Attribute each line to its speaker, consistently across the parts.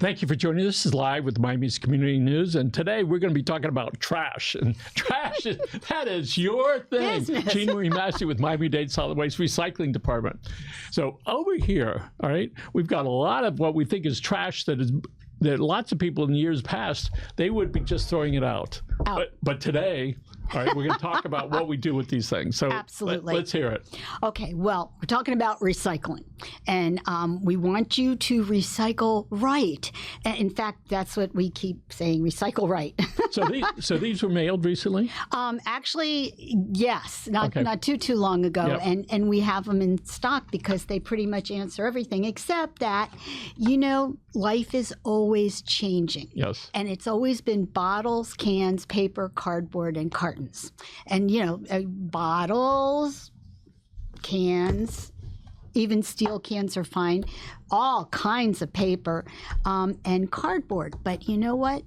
Speaker 1: Thank you for joining us. This is Live with Miami's Community News, and today we're going to be talking about trash. And trash, that is your thing. Jeanmarie Massa with Miami-Dade Solidwaste Recycling Department. So over here, all right, we've got a lot of what we think is trash that lots of people in years past, they would be just throwing it out. But today, all right, we're going to talk about what we do with these things. So
Speaker 2: absolutely.
Speaker 1: Let's hear it.
Speaker 2: Okay, well, we're talking about recycling, and we want you to recycle right. In fact, that's what we keep saying, recycle right.
Speaker 1: So these were mailed recently?
Speaker 2: Actually, yes, not too long ago, yep. and we have them in stock because they pretty much answer everything, except that, you know, life is always changing.
Speaker 1: Yes.
Speaker 2: And it's always been bottles, cans, paper, cardboard, and cartons. And, you know, bottles, cans, even steel cans are fine, all kinds of paper, and cardboard. But you know what?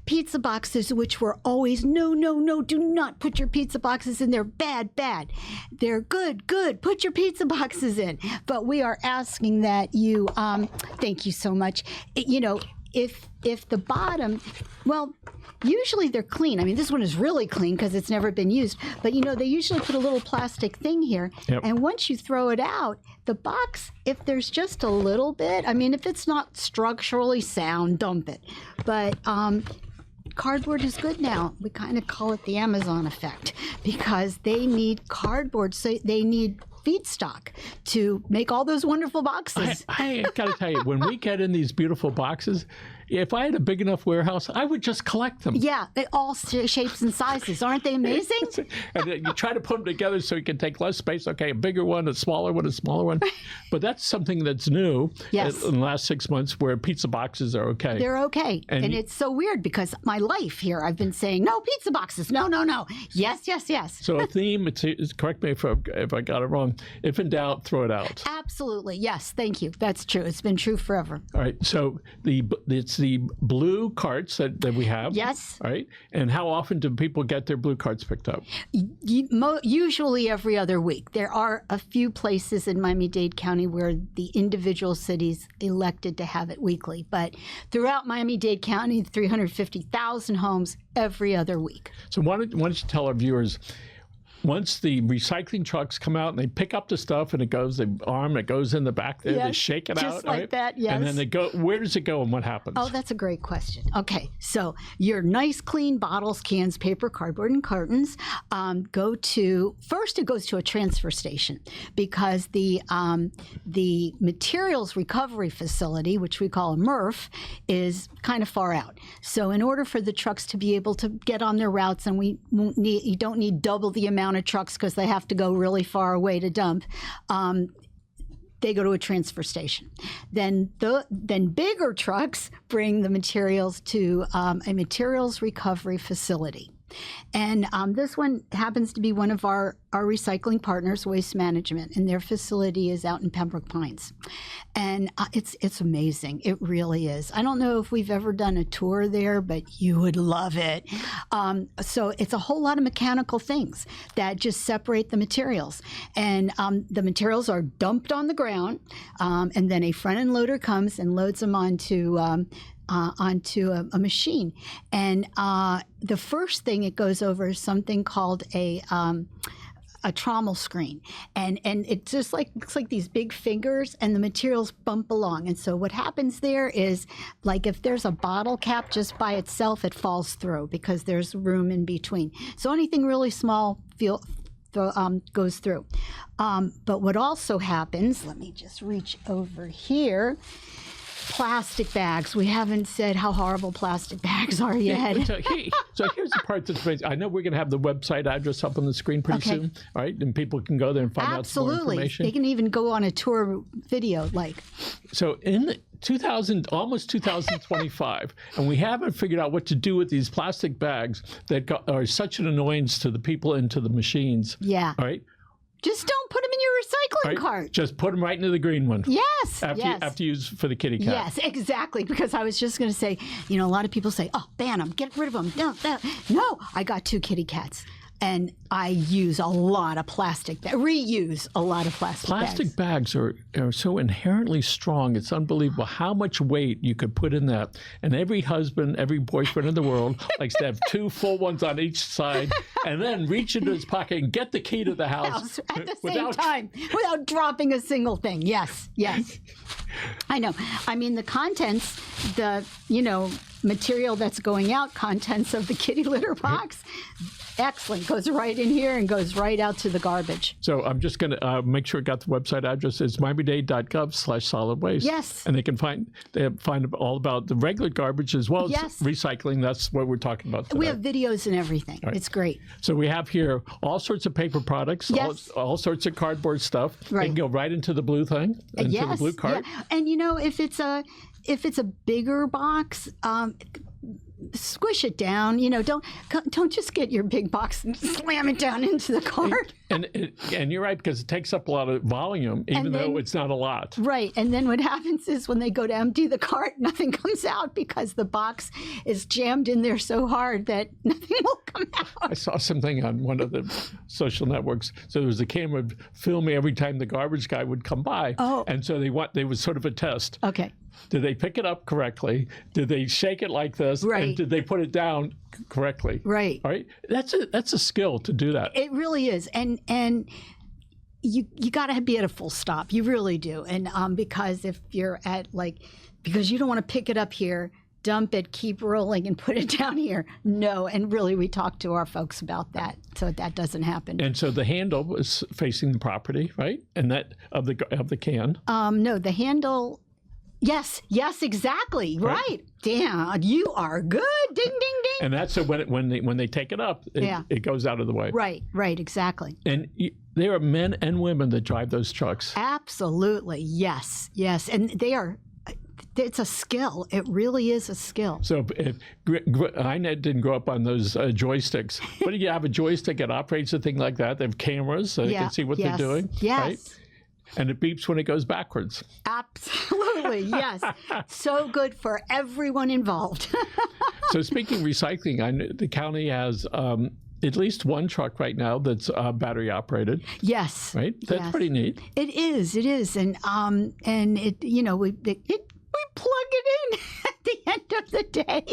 Speaker 2: Pizza boxes, which were always, no, do not put your pizza boxes in. They're bad. They're good. Put your pizza boxes in. But we are asking that you, thank you so much. You know, if the bottom, well, usually they're clean. I mean, this one is really clean because it's never been used. But, you know, they usually put a little plastic thing here. Yep. And once you throw it out, the box, if there's just a little bit, I mean, if it's not structurally sound, dump it. But cardboard is good now. We kind of call it the Amazon effect because they need cardboard, so they need feedstock to make all those wonderful boxes.
Speaker 1: I got to tell you, when we get in these beautiful boxes, if I had a big enough warehouse, I would just collect them.
Speaker 2: Yeah, all shapes and sizes. Aren't they amazing?
Speaker 1: And you try to put them together so you can take less space. Okay, a bigger one, a smaller one, a smaller one. But that's something that's new in the last 6 months where pizza boxes are okay.
Speaker 2: They're okay. And it's so weird because my life here, I've been saying, no pizza boxes. No. Yes.
Speaker 1: So a theme, correct me if I got it wrong, if in doubt, throw it out.
Speaker 2: Absolutely. Yes, thank you. That's true. It's been true forever.
Speaker 1: All right. So it's the blue carts that we have.
Speaker 2: Yes.
Speaker 1: All right. And how often do people get their blue carts picked up?
Speaker 2: Usually every other week. There are a few places in Miami-Dade County where the individual cities elected to have it weekly. But throughout Miami-Dade County, 350,000 homes every other week.
Speaker 1: So why don't you tell our viewers, once the recycling trucks come out and they pick up the stuff and it goes, the arm, it goes in the back there, they shake it out.
Speaker 2: Just like that, yes.
Speaker 1: And then they go, where does it go and what happens?
Speaker 2: Oh, that's a great question. Okay, so your nice clean bottles, cans, paper, cardboard, and cartons it goes to a transfer station because the materials recovery facility, which we call a MRF, is kind of far out. So in order for the trucks to be able to get on their routes, and you don't need double the amount of trucks because they have to go really far away to dump, they go to a transfer station. Then bigger trucks bring the materials to a materials recovery facility. And this one happens to be one of our recycling partners, Waste Management, and their facility is out in Pembroke Pines. And it's amazing. It really is. I don't know if we've ever done a tour there, but you would love it. So it's a whole lot of mechanical things that just separate the materials. And the materials are dumped on the ground, and then a front-end loader comes and loads them onto a machine. And the first thing it goes over is something called a trommel screen. And it just looks like these big fingers and the materials bump along. And so what happens there is, like if there's a bottle cap just by itself, it falls through because there's room in between. So anything really small goes through. But what also happens, let me just reach over here, plastic bags. We haven't said how horrible plastic bags are yet.
Speaker 1: So here's the part that's amazing. I know we're going to have the website address up on the screen pretty soon, all right? And people can go there and find out some more information.
Speaker 2: They can even go on a tour video,
Speaker 1: So in almost 2025, and we haven't figured out what to do with these plastic bags that are such an annoyance to the people and to the machines.
Speaker 2: Yeah.
Speaker 1: All right?
Speaker 2: Just don't put them in your recycling cart.
Speaker 1: Just put them right into the green one.
Speaker 2: Yes.
Speaker 1: After you use for the kitty cat.
Speaker 2: Yes, exactly. Because I was just going to say, a lot of people say, oh, ban them, get rid of them. No, I got 2 kitty cats. And I use a lot of reuse a lot of
Speaker 1: Plastic bags are so inherently strong. It's unbelievable how much weight you could put in that. And every husband, every boyfriend in the world likes to have 2 full ones on each side and then reach into his pocket and get the key to the house.
Speaker 2: At the same time, without dropping a single thing. Yes, yes. I know. I mean, the contents, material that's going out, contents of the kitty litter box, excellent. Goes right in here and goes right out to the garbage.
Speaker 1: So I'm just going to make sure I got the website address. It's miamidade.gov/solid waste.
Speaker 2: Yes.
Speaker 1: And they find all about the regular garbage as well as recycling. That's what we're talking about today.
Speaker 2: We have videos and everything. Right. It's great. So
Speaker 1: we have here all sorts of paper products, all sorts of cardboard stuff. Right. They can go right into the blue thing, into the blue cart.
Speaker 2: Yeah. And if it's a bigger box, squish it down. Don't just get your big box and slam it down into the cart.
Speaker 1: And you're right, because it takes up a lot of volume, even though it's not a lot.
Speaker 2: Right. And then what happens is when they go to empty the cart, nothing comes out because the box is jammed in there so hard that nothing will come out.
Speaker 1: I saw something on one of the social networks. So there was a camera filming every time the garbage guy would come by. Oh. And so they was sort of a test.
Speaker 2: Okay.
Speaker 1: Did they pick it up correctly? Did they shake it like this?
Speaker 2: Right.
Speaker 1: And did they put it down correctly?
Speaker 2: Right.
Speaker 1: All right. That's a skill to do that.
Speaker 2: It really is. And you got to be at a full stop. You really do. And because if you're at because you don't want to pick it up here, dump it, keep rolling, and put it down here. No. And really, we talk to our folks about that so that doesn't happen.
Speaker 1: And so the handle is facing the property, right? And that of the can.
Speaker 2: No, the handle. Yes, exactly. Right. Damn, you are good. Ding, ding, ding.
Speaker 1: And that's so when they take it up, it goes out of the way.
Speaker 2: Right, exactly.
Speaker 1: And there are men and women that drive those trucks.
Speaker 2: Absolutely, yes. And it's a skill. It really is a skill.
Speaker 1: So I didn't grow up on those joysticks. But you have a joystick that operates a thing like that. They have cameras so they can see what they're doing.
Speaker 2: Yes.
Speaker 1: Right? And it beeps when it goes backwards.
Speaker 2: Absolutely, yes. So good for everyone involved.
Speaker 1: So speaking of recycling, I know the county has at least one truck right now that's battery operated.
Speaker 2: Yes.
Speaker 1: Right? That's pretty neat.
Speaker 2: It is. And we plug it in at the end of the day.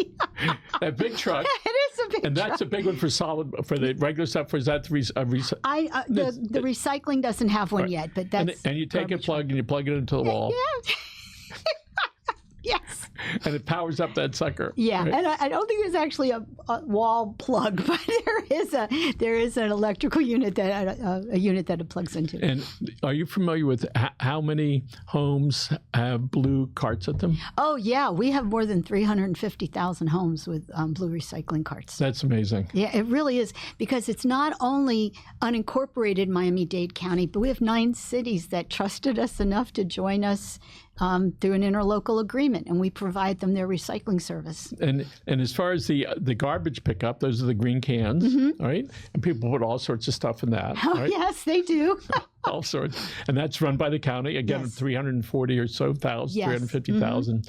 Speaker 1: That big truck.
Speaker 2: It is a big truck.
Speaker 1: And that's a big one for the regular stuff, or is that the
Speaker 2: recycling doesn't have one yet, but that's...
Speaker 1: And you take a plug and you plug it into the wall.
Speaker 2: Yeah. Yes.
Speaker 1: And it powers up that sucker.
Speaker 2: Yeah,
Speaker 1: right?
Speaker 2: and I don't think there's actually a wall plug, but there is an electrical unit that it plugs into.
Speaker 1: And are you familiar with how many homes have blue carts at them?
Speaker 2: Oh yeah, we have more than 350,000 homes with blue recycling carts.
Speaker 1: That's amazing.
Speaker 2: Yeah, it really is, because it's not only unincorporated Miami-Dade County, but we have 9 cities that trusted us enough to join us through an interlocal agreement, and we provide them their recycling service.
Speaker 1: And as far as the garbage pickup, those are the green cans, right? And people put all sorts of stuff in that.
Speaker 2: Oh,
Speaker 1: right?
Speaker 2: yes, they do.
Speaker 1: All sorts. And that's run by the county. Again, 340 or so thousand, 350,000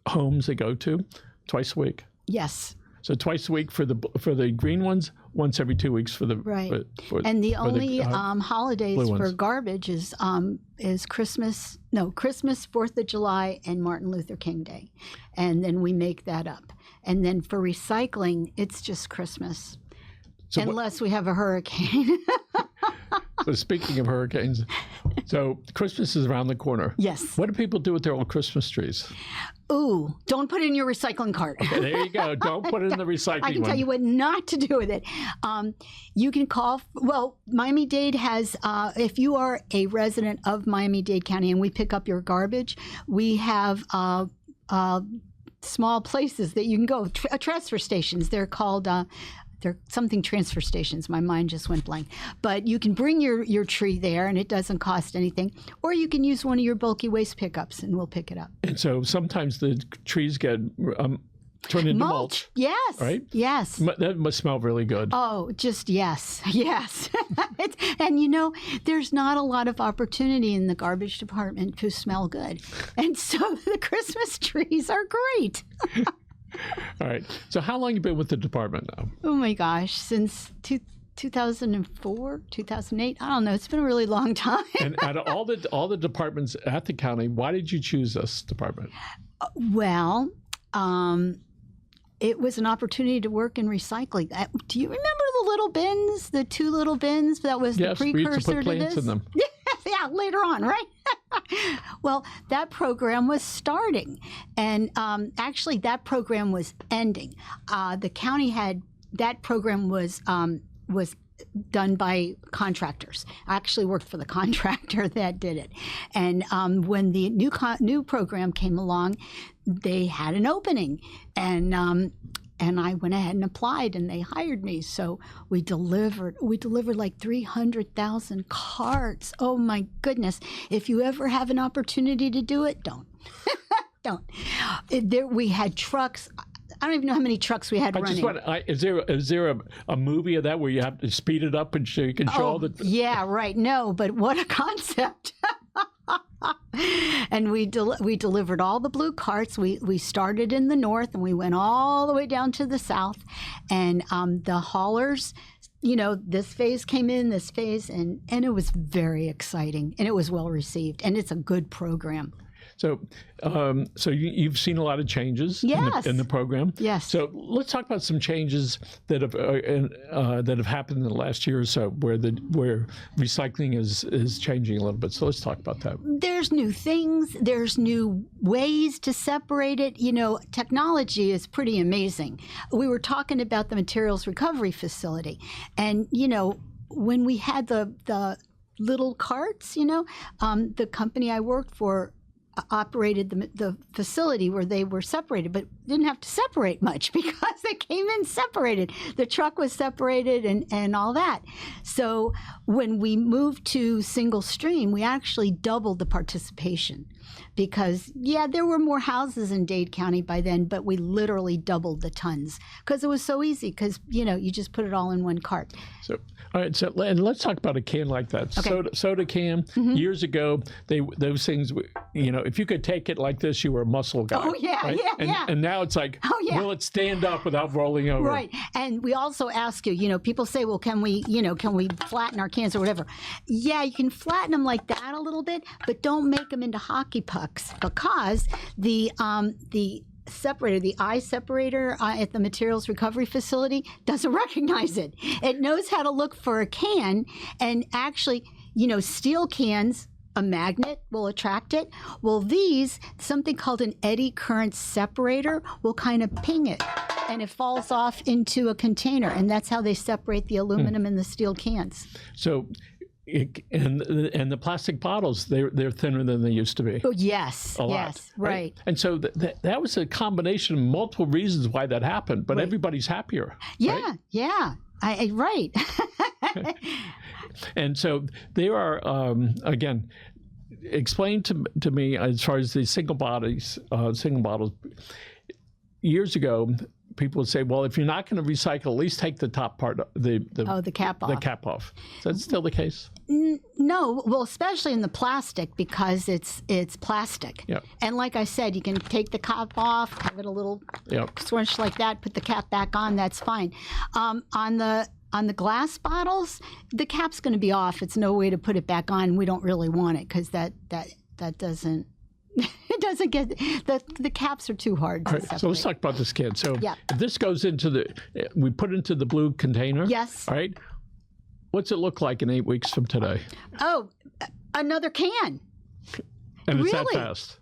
Speaker 1: homes they go to twice a week.
Speaker 2: Yes.
Speaker 1: So twice a week for the green ones, once every 2 weeks for the
Speaker 2: and the only holidays for garbage is Christmas, 4th of July, and Martin Luther King Day, and then we make that up. And then for recycling, it's just Christmas, unless we have a hurricane.
Speaker 1: So speaking of hurricanes, so Christmas is around the corner.
Speaker 2: Yes.
Speaker 1: What do people do with their old Christmas trees?
Speaker 2: Ooh, don't put it in your recycling cart.
Speaker 1: Okay, there you go. Don't put it in the recycling one.
Speaker 2: I can tell you what not to do with it. You can call, Miami-Dade has, if you are a resident of Miami-Dade County and we pick up your garbage, we have small places that you can go, transfer stations. They're called... they're something transfer stations. My mind just went blank. But you can bring your tree there, and it doesn't cost anything. Or you can use one of your bulky waste pickups, and we'll pick it up. And
Speaker 1: so sometimes the trees get turned into mulch.
Speaker 2: Yes.
Speaker 1: Right?
Speaker 2: Yes.
Speaker 1: That must smell really good.
Speaker 2: Oh, just yes. And there's not a lot of opportunity in the garbage department to smell good. And so the Christmas trees are great.
Speaker 1: All right. So how long have you been with the department now?
Speaker 2: Oh my gosh, since 2004, 2008. I don't know. It's been a really long time.
Speaker 1: And out of all the departments at the county, why did you choose this department?
Speaker 2: Well, it was an opportunity to work in recycling. Do you remember the little bins, the 2 little bins? That was the precursor
Speaker 1: we used to put plants in them.
Speaker 2: Yeah, later on, right? Well, that program was starting, and actually, that program was ending. The county had that program was done by contractors. I actually worked for the contractor that did it, and when the new program came along, they had an opening, and I went ahead and applied, and they hired me. So we delivered like 300,000 carts. Oh my goodness! If you ever have an opportunity to do it, don't. Don't. We had trucks. I don't even know how many trucks we had running.
Speaker 1: Is there a movie of that where you have to speed it up and so you can show all the?
Speaker 2: Yeah, right. No, but what a concept. And we delivered all the blue carts. We started in the north and we went all the way down to the south. And the haulers, this phase came in, this phase, and it was very exciting and it was well received. And it's a good program.
Speaker 1: So, you've seen a lot of changes in the program.
Speaker 2: Yes.
Speaker 1: So let's talk about some changes that have happened in the last year or so, where recycling is changing a little bit. So let's talk about that.
Speaker 2: There's new things. There's new ways to separate it. Technology is pretty amazing. We were talking about the materials recovery facility, and when we had the little carts, the company I worked for operated the facility where they were separated, but didn't have to separate much because they came in separated. The truck was separated and all that. So when we moved to single stream, we actually doubled the participation because, there were more houses in Dade County by then, but we literally doubled the tons because it was so easy because, you just put it all in one cart.
Speaker 1: So, all right. So, and let's talk about a can like that.
Speaker 2: Okay.
Speaker 1: Soda can. Mm-hmm. Years ago, those things, if you could take it like this, you were a muscle guy.
Speaker 2: Oh, yeah,
Speaker 1: right?
Speaker 2: yeah.
Speaker 1: And now it's like, will it stand up without rolling over?
Speaker 2: Right. And we also ask you, people say, well, can we flatten our cans or whatever? Yeah, you can flatten them like that a little bit, but don't make them into hockey pucks because the separator, the eye separator at the materials recovery facility doesn't recognize it. It knows how to look for a can, and actually, steel cans, a magnet will attract it. Well, something called an eddy current separator will kind of ping it, and it falls off into a container, and that's how they separate the aluminum and the steel cans.
Speaker 1: So, and the plastic bottles, they're thinner than they used to be.
Speaker 2: Oh, yes.
Speaker 1: A lot,
Speaker 2: yes, right.
Speaker 1: And so that was a combination of multiple reasons why that happened, but everybody's happier.
Speaker 2: Yeah,
Speaker 1: right?
Speaker 2: Yeah. Right.
Speaker 1: And so there are, again, explain to me as far as the single bottles. Years ago, people would say, well, if you're not going to recycle, at least take the top part, the
Speaker 2: cap off.
Speaker 1: The cap off. Is that still the case?
Speaker 2: No, well, especially in the plastic because it's plastic.
Speaker 1: Yep.
Speaker 2: And like I said, you can take the cap off, have it a little swoosh like that, put the cap back on. That's fine. On the glass bottles, the cap's going to be off. It's no way to put it back on. We don't really want it because that doesn't. It doesn't get the caps are too hard to separate.
Speaker 1: So let's talk about this can. So if this goes into we put it into the blue container.
Speaker 2: Yes.
Speaker 1: All right. What's it look like in 8 weeks from today?
Speaker 2: Oh, another can.
Speaker 1: And it's
Speaker 2: really?
Speaker 1: that fast.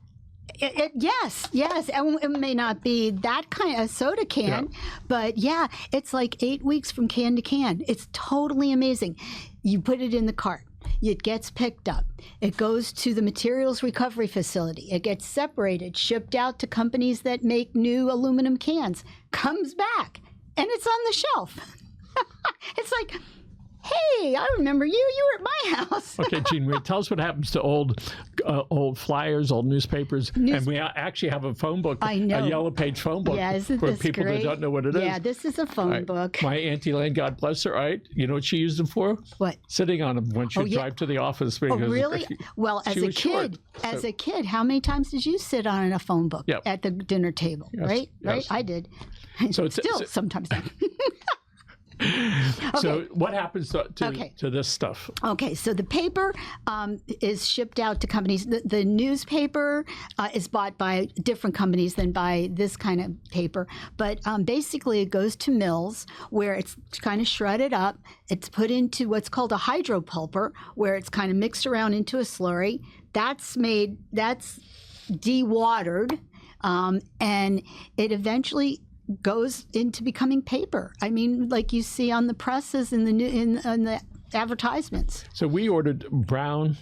Speaker 2: Yes. It may not be that kind of soda can, but it's like 8 weeks from can to can. It's totally amazing. You put it in the cart. It gets picked up. It goes to the materials recovery facility. It gets separated, shipped out to companies that make new aluminum cans, comes back, and it's on the shelf. It's like, hey, I remember you. You were at my house.
Speaker 1: Okay, Jeanmarie, tell us what happens to old flyers, old newspapers. And we actually have a phone book,
Speaker 2: I know.
Speaker 1: a yellow page phone book
Speaker 2: Yeah, isn't
Speaker 1: for
Speaker 2: this
Speaker 1: people
Speaker 2: great?
Speaker 1: that don't know what it is.
Speaker 2: Yeah, this is a phone book.
Speaker 1: My Auntie Lane, God bless her, right? You know what she used them for?
Speaker 2: What?
Speaker 1: Sitting on them when she would drive to the office.
Speaker 2: Oh,
Speaker 1: Because
Speaker 2: really? Well, as a kid, how many times did you sit on a phone book at the dinner table?
Speaker 1: Yes,
Speaker 2: right?
Speaker 1: yes.
Speaker 2: Right? I did.
Speaker 1: So
Speaker 2: Still, sometimes.
Speaker 1: So what happens to this stuff?
Speaker 2: Okay, so the paper is shipped out to companies. The newspaper is bought by different companies than by this kind of paper. But basically it goes to mills where it's kind of shredded up. It's put into what's called a hydropulper, where it's kind of mixed around into a slurry. That's dewatered, and it eventually goes into becoming paper. I mean, like you see on the presses in the advertisements.
Speaker 1: So we ordered brown,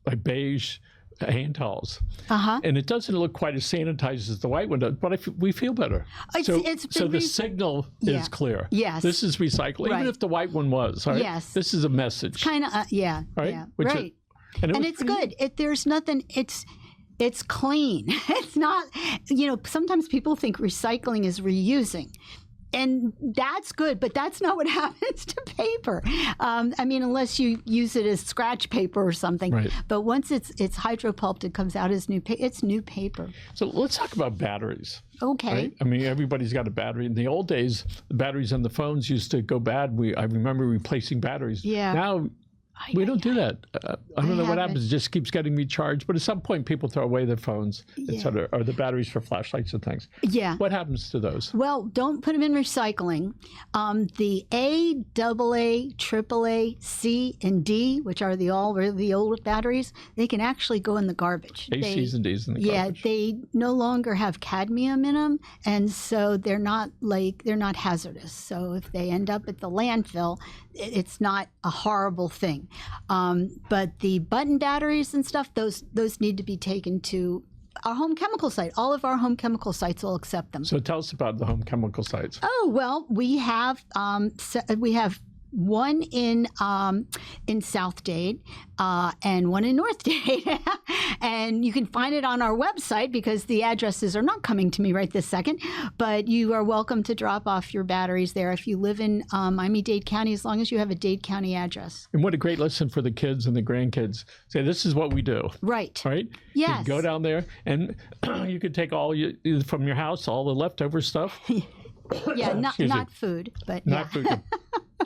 Speaker 1: like beige hand towels, and it doesn't look quite as sanitized as the white one does, but we feel better. So the signal is clear.
Speaker 2: Yes,
Speaker 1: this is recycled, even if the white one was. Right?
Speaker 2: Yes,
Speaker 1: this is a message.
Speaker 2: Kind of, right?
Speaker 1: Yeah,
Speaker 2: right. And it's good. There's nothing. It's clean. It's not, sometimes people think recycling is reusing. And that's good, but that's not what happens to paper. I mean, unless you use it as scratch paper or something.
Speaker 1: Right.
Speaker 2: But once it's hydropulped, it comes out as it's new paper.
Speaker 1: So let's talk about batteries.
Speaker 2: Okay.
Speaker 1: Right? I mean, everybody's got a battery. In the old days, the batteries on the phones used to go bad. I remember replacing batteries.
Speaker 2: Yeah.
Speaker 1: Now, we don't do that. I don't know what happens. It just keeps getting recharged. But at some point, people throw away their phones, etc., or the batteries for flashlights and things. Yeah. What happens to those?
Speaker 2: Well, don't put them in recycling. The A, AA, AAA, C, and D, which are the old batteries, they can actually go in the garbage.
Speaker 1: A, C's, and D's in the garbage.
Speaker 2: Yeah, they no longer have cadmium in them, and so they're not hazardous. So if they end up at the landfill, it's not a horrible thing. But the button batteries and stuff, those need to be taken to our home chemical site. All of our home chemical sites will accept them.
Speaker 1: So tell us about the home chemical sites.
Speaker 2: Oh, well, we have one in South Dade and one in North Dade. And you can find it on our website because the addresses are not coming to me right this second. But you are welcome to drop off your batteries there if you live in Miami-Dade County, as long as you have a Dade County address.
Speaker 1: And what a great lesson for the kids and the grandkids. Say, this is what we do.
Speaker 2: Right.
Speaker 1: Right?
Speaker 2: Yes.
Speaker 1: You go down there and you could take from your house, all the leftover stuff.
Speaker 2: Yeah, not food, but
Speaker 1: not food.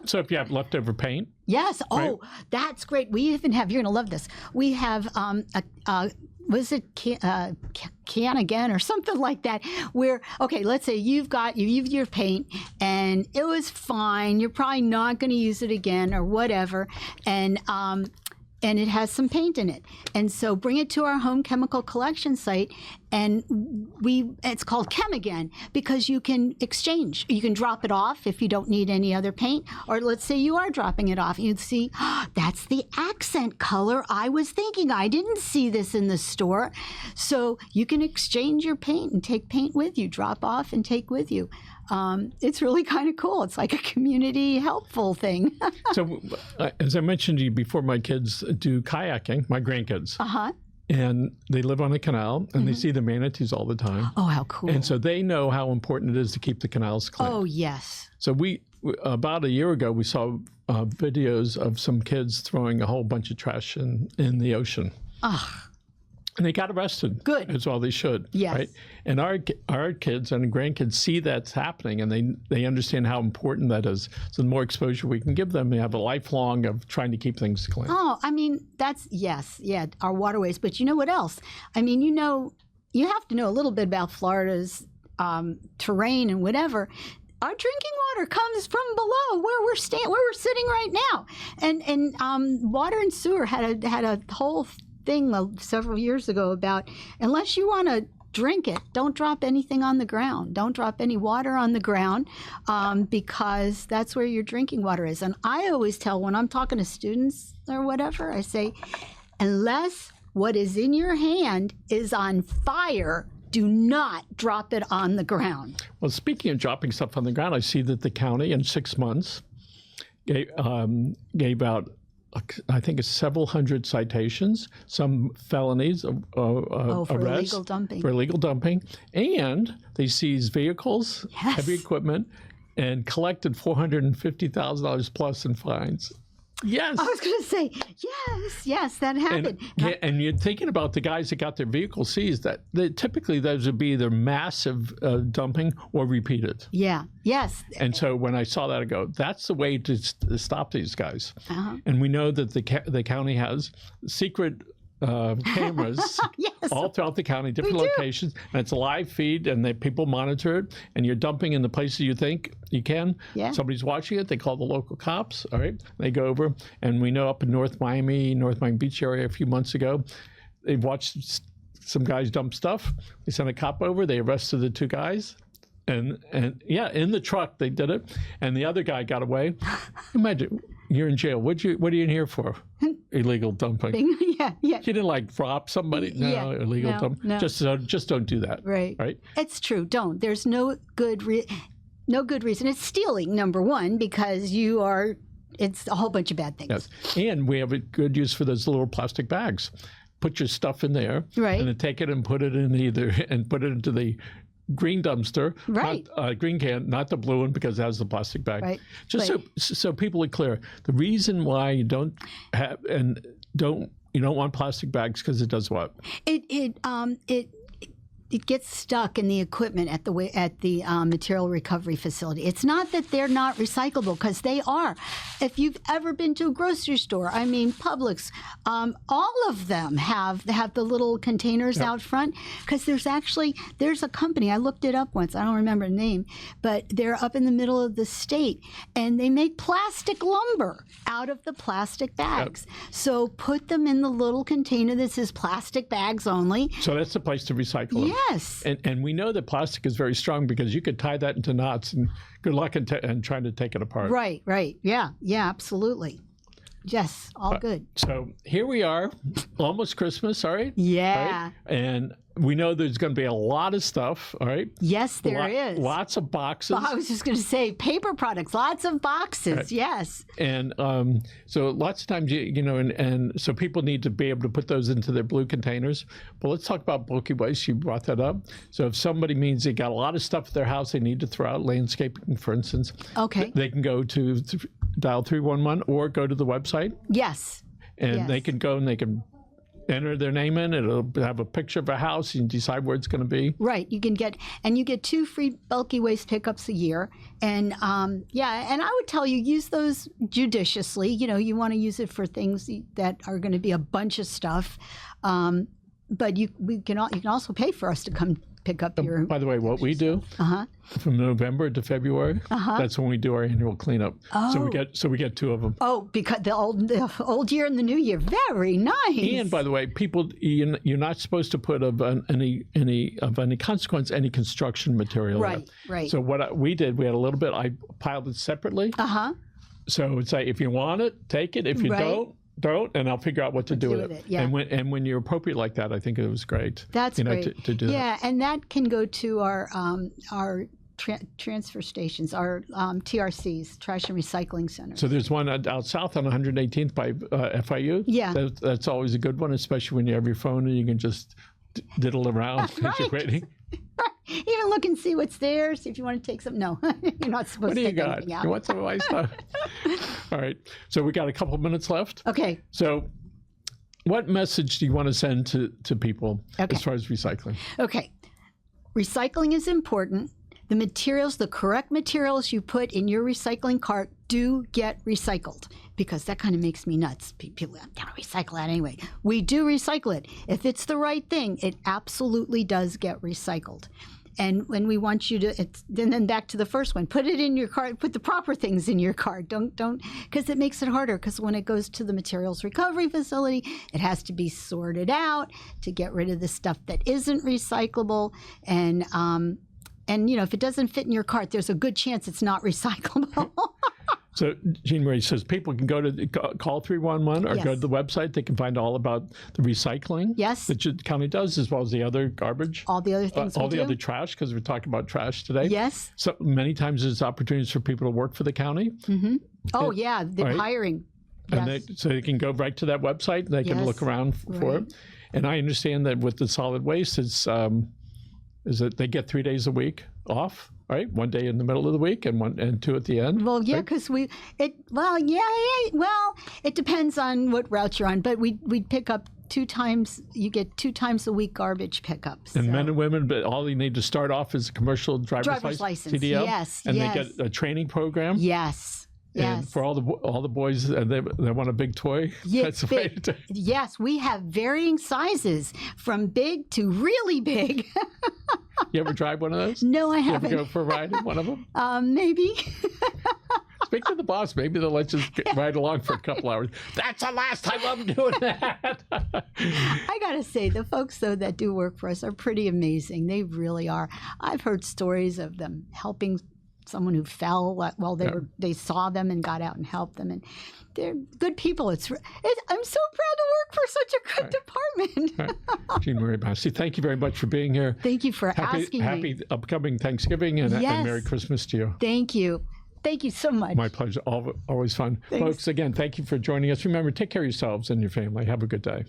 Speaker 1: So if you have leftover paint?
Speaker 2: Yes. Oh, right? That's great. We even have, you're going to love this. We have, was it can again or something like that, where, okay, let's say you've your paint and it was fine. You're probably not going to use it again or whatever. And it has some paint in it. And so bring it to our home chemical collection site, and it's called Chem Again, because you can exchange. You can drop it off if you don't need any other paint, or let's say you are dropping it off. You'd see, that's the accent color I was thinking. I didn't see this in the store. So you can exchange your paint and take paint with you, drop off and take with you. It's really kind of cool. It's like a community helpful thing.
Speaker 1: So as I mentioned to you before, my kids do kayaking, my grandkids. And they live on a canal, and they see the manatees all the time.
Speaker 2: Oh, how cool.
Speaker 1: And so they know how important it is to keep the canals clean.
Speaker 2: Oh, yes.
Speaker 1: So about a year ago, we saw videos of some kids throwing a whole bunch of trash in the ocean. And they got arrested. Good. That's all they should.
Speaker 2: Yes.
Speaker 1: Right? And our kids and grandkids see that's happening, and they understand how important that is. So the more exposure we can give them, they have a lifelong of trying to keep things clean.
Speaker 2: Oh, I mean, our waterways. But you know what else? I mean, you have to know a little bit about Florida's terrain and whatever. Our drinking water comes from below where we're sitting right now. And Water and Sewer had a whole thing several years ago about, unless you want to drink it, don't drop anything on the ground. Don't drop any water on the ground, because that's where your drinking water is. And I always tell, when I'm talking to students or whatever, I say, unless what is in your hand is on fire, do not drop it on the ground.
Speaker 1: Well, speaking of dropping stuff on the ground, I see that the county in 6 months gave out, I think it's several hundred citations, some felonies,
Speaker 2: for
Speaker 1: arrests
Speaker 2: illegal dumping.
Speaker 1: for illegal dumping, and they seized vehicles,
Speaker 2: Yes.
Speaker 1: heavy equipment, and collected $450,000 plus in fines. Yes.
Speaker 2: I was going to say, yes, that happened.
Speaker 1: And you're thinking about the guys that got their vehicles seized, that typically those would be either massive dumping or repeated.
Speaker 2: Yeah, yes.
Speaker 1: And so when I saw that, I go, that's the way to stop these guys.
Speaker 2: Uh-huh.
Speaker 1: And we know that the county has secret cameras
Speaker 2: Yes.
Speaker 1: all throughout the county, different locations, and it's a live feed, and people monitor it, and you're dumping in the places you think you can.
Speaker 2: Yeah.
Speaker 1: Somebody's watching it, they call the local cops, all right? They go over, and we know up in North Miami Beach area a few months ago, they watched some guys dump stuff. They sent a cop over, they arrested the two guys. And in the truck they did it, and the other guy got away. Imagine you're in jail. What are you in here for? Illegal dumping.
Speaker 2: Yeah.
Speaker 1: You didn't like drop somebody. No, illegal dump.
Speaker 2: No.
Speaker 1: Just don't do that.
Speaker 2: Right.
Speaker 1: Right.
Speaker 2: It's true. Don't. There's no good reason. It's stealing, number one, because it's a whole bunch of bad things.
Speaker 1: Yes, and we have a good use for those little plastic bags. Put your stuff in there,
Speaker 2: Right.
Speaker 1: and then take it and put it into the green dumpster,
Speaker 2: Right.
Speaker 1: Green can, not the blue one because it has the plastic bag.
Speaker 2: Right.
Speaker 1: Just so people are clear, the reason why you don't want plastic bags because it does what? It
Speaker 2: gets stuck in the equipment at the material recovery facility. It's not that they're not recyclable, because they are. If you've ever been to a grocery store, I mean Publix, all of them have the little containers out front, because there's a company, I looked it up once, I don't remember the name, but they're up in the middle of the state, and they make plastic lumber out of the plastic bags. So put them in the little container that says plastic bags only.
Speaker 1: So that's the place to recycle them.
Speaker 2: Yes.
Speaker 1: And we know that plastic is very strong because you could tie that into knots, and good luck in trying to take it apart.
Speaker 2: Right. Yeah, absolutely. Yes, all good.
Speaker 1: So here we are, almost Christmas, all right?
Speaker 2: Yeah.
Speaker 1: Right? And we know there's going to be a lot of stuff, all right?
Speaker 2: Yes, there is.
Speaker 1: Lots of boxes.
Speaker 2: Well, I was just going to say paper products, lots of boxes,
Speaker 1: Right.
Speaker 2: yes.
Speaker 1: And so lots of times, and so people need to be able to put those into their blue containers. But let's talk about bulky waste. You brought that up. So if somebody means they got a lot of stuff at their house they need to throw out, landscaping, for instance,
Speaker 2: Okay.
Speaker 1: they can go to dial 311 or go to the website.
Speaker 2: Yes.
Speaker 1: And they can go and they can enter their name in. It'll have a picture of a house. You can decide where it's going to be.
Speaker 2: Right. You get 2 free bulky waste pickups a year. And and I would tell you, use those judiciously. You want to use it for things that are going to be a bunch of stuff. But you can also pay for us to come pick up your.
Speaker 1: By the way, what we do from November to February, that's when we do our annual cleanup.
Speaker 2: Oh.
Speaker 1: So we get 2 of them.
Speaker 2: Oh, because the old year and the new year, very nice.
Speaker 1: And by the way, people, you're not supposed to put of any consequence any construction material.
Speaker 2: Right,
Speaker 1: there.
Speaker 2: right.
Speaker 1: So what we did, we had a little bit. I piled it separately. So it's like, if you want it, take it. If you don't, and I'll figure out what to do with it.
Speaker 2: Yeah.
Speaker 1: And when you're appropriate like that, I think it was great.
Speaker 2: That's great.
Speaker 1: To do that.
Speaker 2: Yeah, and that can go to our transfer stations, our TRCs, trash and recycling centers.
Speaker 1: So there's one out south on 118th by FIU.
Speaker 2: Yeah.
Speaker 1: That's always a good one, especially when you have your phone and you can just diddle around as you're waiting.
Speaker 2: Even look and see what's there, see if you want to take some. No, you're not supposed to take anything out.
Speaker 1: You want some of my stuff? All right. So we got a couple minutes left.
Speaker 2: Okay.
Speaker 1: So what message do you want to send to people as far as recycling?
Speaker 2: Okay. Recycling is important. The correct materials you put in your recycling cart do get recycled, because that kind of makes me nuts. People are going to recycle that anyway. We do recycle it. If it's the right thing, it absolutely does get recycled. And when we want you to, then back to the first one, put it in your cart, put the proper things in your cart. Don't, because it makes it harder, because when it goes to the materials recovery facility, it has to be sorted out to get rid of the stuff that isn't recyclable. And if it doesn't fit in your cart, there's a good chance it's not recyclable.
Speaker 1: So Jeanmarie says people can go to call 311 or go to the website. They can find all about the recycling that the county does, as well as the other garbage.
Speaker 2: All the other things
Speaker 1: all the other trash, because we're talking about trash today.
Speaker 2: Yes.
Speaker 1: So many times there's opportunities for people to work for the county.
Speaker 2: Oh, yeah, they're
Speaker 1: right?
Speaker 2: hiring.
Speaker 1: And
Speaker 2: Yes.
Speaker 1: so they can go right to that website. They can
Speaker 2: Yes,
Speaker 1: look around for
Speaker 2: right.
Speaker 1: it. And I understand that with the solid waste, it's is that they get 3 days a week off, right? 1 day in the middle of the week and 2 at the end.
Speaker 2: Well, yeah,
Speaker 1: right?
Speaker 2: because it depends on what route you're on, but we pick up 2 times. You get 2 times a week garbage pickups.
Speaker 1: And
Speaker 2: so.
Speaker 1: men and women, but all they need to start off is a commercial driver's license, CDL,
Speaker 2: yes,
Speaker 1: and
Speaker 2: yes.
Speaker 1: they get a training program.
Speaker 2: Yes.
Speaker 1: And
Speaker 2: Yes.
Speaker 1: for all the boys, they want a big toy.
Speaker 2: Yeah,
Speaker 1: That's the way
Speaker 2: big.
Speaker 1: to.
Speaker 2: Yes, we have varying sizes from big to really big.
Speaker 1: You ever drive one of those?
Speaker 2: No, I
Speaker 1: You ever
Speaker 2: haven't.
Speaker 1: go for a ride in one of them?
Speaker 2: Maybe.
Speaker 1: Speak to the boss. Maybe they'll let you ride along for a couple hours. That's the last time I'm doing that.
Speaker 2: I gotta say, the folks though that do work for us are pretty amazing. They really are. I've heard stories of them helping someone who fell while they saw them and got out and helped them, and they're good people. I'm so proud to work for such a good department.
Speaker 1: Right. Jeanmarie Massa, thank you very much for being here.
Speaker 2: Thank you for asking me.
Speaker 1: Happy upcoming Thanksgiving and
Speaker 2: Yes.
Speaker 1: Merry Christmas to you.
Speaker 2: Thank you. Thank you so much.
Speaker 1: My pleasure. Always fun.
Speaker 2: Thanks.
Speaker 1: Folks, again, thank you for joining us. Remember, take care of yourselves and your family. Have a good day.